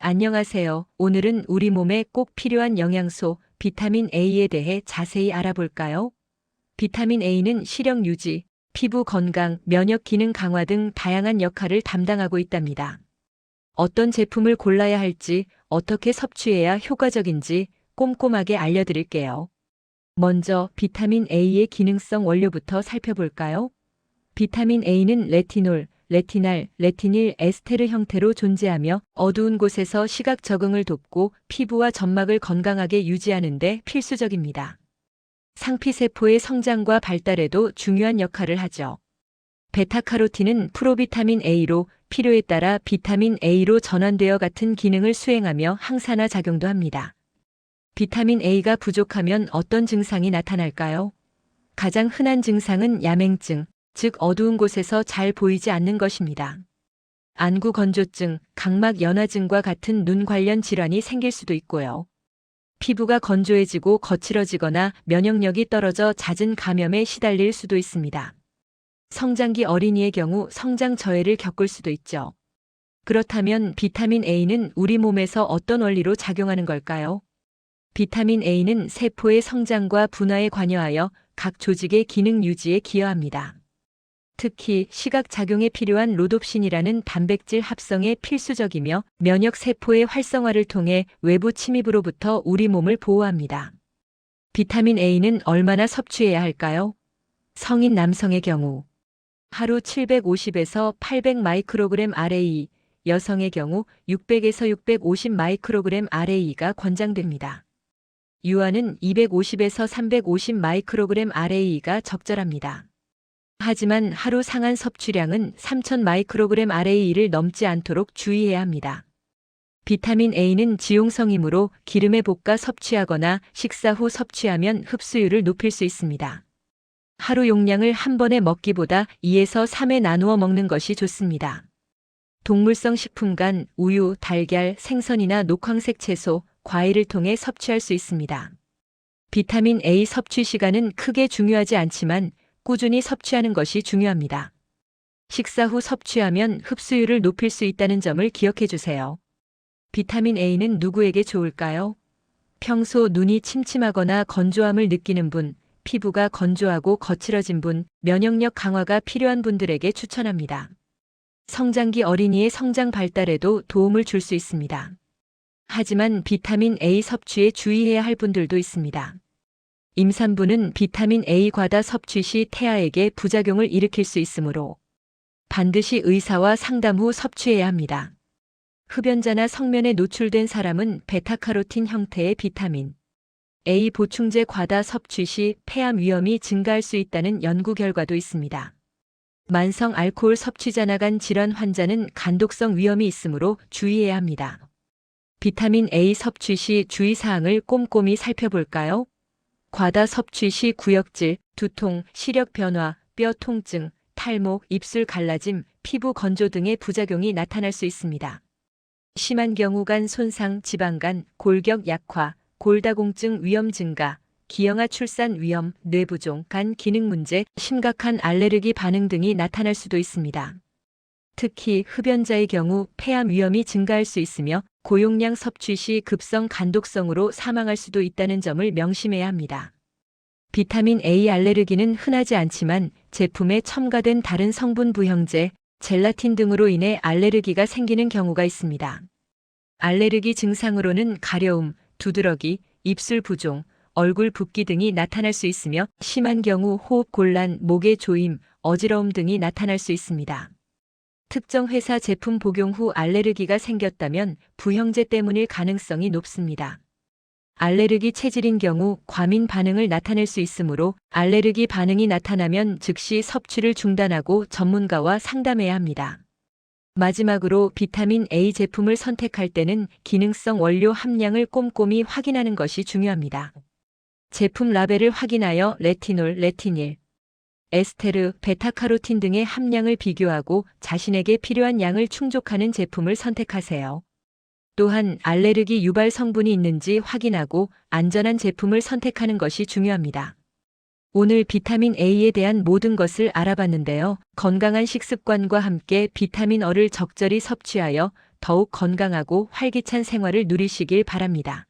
안녕하세요. 오늘은 우리 몸에 꼭 필요한 영양소 비타민 A에 대해 자세히 알아볼까요? 비타민 A는 시력 유지, 피부 건강, 면역 기능 강화 등 다양한 역할을 담당하고 있답니다. 어떤 제품을 골라야 할지, 어떻게 섭취해야 효과적인지 꼼꼼하게 알려드릴게요. 먼저 비타민 A의 기능성 원료부터 살펴볼까요? 비타민 A는 레티놀, 레티날, 레티닐 에스테르 형태로 존재하며 어두운 곳에서 시각 적응을 돕고 피부와 점막을 건강하게 유지하는 데 필수적입니다. 상피세포의 성장과 발달에도 중요한 역할을 하죠. 베타카로틴은 프로비타민 A로 필요에 따라 비타민 A로 전환되어 같은 기능을 수행하며 항산화 작용도 합니다. 비타민 A가 부족하면 어떤 증상이 나타날까요? 가장 흔한 증상은 야맹증, 즉 어두운 곳에서 잘 보이지 않는 것입니다. 안구 건조증, 각막 연화증과 같은 눈 관련 질환이 생길 수도 있고요. 피부가 건조해지고 거칠어지거나 면역력이 떨어져 잦은 감염에 시달릴 수도 있습니다. 성장기 어린이의 경우 성장 저해를 겪을 수도 있죠. 그렇다면 비타민 A는 우리 몸에서 어떤 원리로 작용하는 걸까요? 비타민 A는 세포의 성장과 분화에 관여하여 각 조직의 기능 유지에 기여합니다. 특히 시각작용에 필요한 로놉신이라는 단백질 합성에 필수적이며 면역 세포의 활성화를 통해 외부 침입으로부터 우리 몸을 보호합니다. 비타민 A는 얼마나 섭취해야 할까요? 성인 남성의 경우 하루 750에서 800 마이크로그램 RAE, 여성의 경우 600에서 650 마이크로그램 RAE가 권장됩니다. 유아는 250에서 350 마이크로그램 RAE가 적절합니다. 하지만 하루 상한 섭취량은 3000 마이크로그램 RAE를 넘지 않도록 주의해야 합니다. 비타민 A는 지용성이므로 기름에 볶아 섭취하거나 식사 후 섭취하면 흡수율을 높일 수 있습니다. 하루 용량을 한 번에 먹기보다 2에서 3회 나누어 먹는 것이 좋습니다. 동물성 식품 간 우유, 달걀, 생선이나 녹황색 채소, 과일을 통해 섭취할 수 있습니다. 비타민 A 섭취 시간은 크게 중요하지 않지만 꾸준히 섭취하는 것이 중요합니다. 식사 후 섭취하면 흡수율을 높일 수 있다는 점을 기억해 주세요. 비타민 A는 누구에게 좋을까요? 평소 눈이 침침하거나 건조함을 느끼는 분, 피부가 건조하고 거칠어진 분, 면역력 강화가 필요한 분들에게 추천합니다. 성장기 어린이의 성장 발달에도 도움을 줄 수 있습니다. 하지만 비타민 A 섭취에 주의해야 할 분들도 있습니다. 임산부는 비타민 A 과다 섭취 시 태아에게 부작용을 일으킬 수 있으므로 반드시 의사와 상담 후 섭취해야 합니다. 흡연자나 성면에 노출된 사람은 베타카로틴 형태의 비타민 A 보충제 과다 섭취 시 폐암 위험이 증가할 수 있다는 연구 결과도 있습니다. 만성 알코올 섭취자 나간 질환 환자는 간독성 위험이 있으므로 주의해야 합니다. 비타민 A 섭취 시 주의사항을 꼼꼼히 살펴볼까요? 과다 섭취 시 구역질, 두통, 시력 변화, 뼈 통증, 탈모, 입술 갈라짐, 피부 건조 등의 부작용이 나타날 수 있습니다. 심한 경우 간 손상, 지방간, 골격 약화, 골다공증 위험 증가, 기형아 출산 위험, 뇌부종, 간 기능 문제, 심각한 알레르기 반응 등이 나타날 수도 있습니다. 특히 흡연자의 경우 폐암 위험이 증가할 수 있으며 고용량 섭취 시 급성 간독성으로 사망할 수도 있다는 점을 명심해야 합니다. 비타민 A 알레르기는 흔하지 않지만 제품에 첨가된 다른 성분 부형제, 젤라틴 등으로 인해 알레르기가 생기는 경우가 있습니다. 알레르기 증상으로는 가려움, 두드러기, 입술 부종, 얼굴 붓기 등이 나타날 수 있으며 심한 경우 호흡 곤란, 목의 조임, 어지러움 등이 나타날 수 있습니다. 특정 회사 제품 복용 후 알레르기가 생겼다면 부형제 때문일 가능성이 높습니다. 알레르기 체질인 경우 과민 반응을 나타낼 수 있으므로 알레르기 반응이 나타나면 즉시 섭취를 중단하고 전문가와 상담해야 합니다. 마지막으로 비타민 A 제품을 선택할 때는 기능성 원료 함량을 꼼꼼히 확인하는 것이 중요합니다. 제품 라벨을 확인하여 레티놀, 레티닐, 에스테르, 베타카로틴 등의 함량을 비교하고 자신에게 필요한 양을 충족하는 제품을 선택하세요. 또한 알레르기 유발 성분이 있는지 확인하고 안전한 제품을 선택하는 것이 중요합니다. 오늘 비타민 A에 대한 모든 것을 알아봤는데요. 건강한 식습관과 함께 비타민 O를 적절히 섭취하여 더욱 건강하고 활기찬 생활을 누리시길 바랍니다.